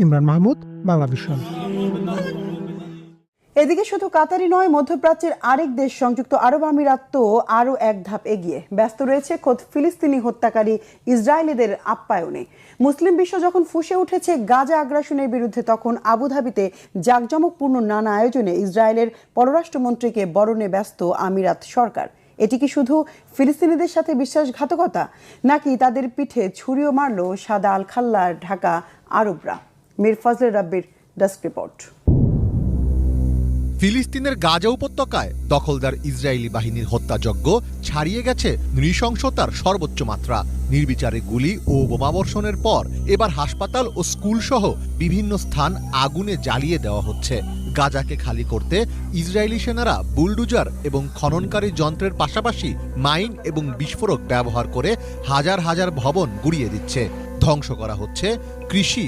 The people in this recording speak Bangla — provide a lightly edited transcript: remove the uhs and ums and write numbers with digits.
ইমরান মাহমুদ, বাংলা ভিশন। এদিকে শুধু কাতারই নয়, মধ্যপ্রাচ্যের আরেক দেশ সংযুক্ত আরব আমিরাতও আরও এক ধাপ এগিয়ে ব্যস্ত রয়েছে খোদ ফিলিস্তিনি হত্যাকারী ইসরায়েলিদের আপ্যায়নে। মুসলিম বিশ্ব যখন ফুঁসে উঠেছে গাজা আগ্রাসনের বিরুদ্ধে, তখন আবুধাবিতে জাঁকজমকপূর্ণ নানা আয়োজনে ইসরায়েলের পররাষ্ট্রমন্ত্রীকে বরণে ব্যস্ত আমিরাত সরকার। এটি কি শুধু ফিলিস্তিনিদের সাথে বিশ্বাসঘাতকতা, নাকি তাদের পিঠে ছুরিও মারল সাদা আল খাল্লার ঢাকা আরবরা? মীর ফজলে রাব্বির ডেস্ক রিপোর্ট। ফিলিস্তিনের গাজা উপত্যকায় দখলদার ইসরায়েলি বাহিনীর হত্যাযজ্ঞ ছাড়িয়ে গেছে নৃশংসতার সর্বোচ্চ মাত্রা। নির্বিচারে গুলি ও বোমাবর্ষণের পর এবার হাসপাতাল ও স্কুল সহ বিভিন্ন স্থান আগুনে জ্বালিয়ে দেওয়া হচ্ছে। গাজাকে খালি করতে ইসরায়েলি সেনারা বুলডুজার এবং খননকারী যন্ত্রের পাশাপাশি মাইন এবং বিস্ফোরক ব্যবহার করে হাজার হাজার ভবন গুঁড়িয়ে দিচ্ছে। ধ্বংস করা হচ্ছে কৃষি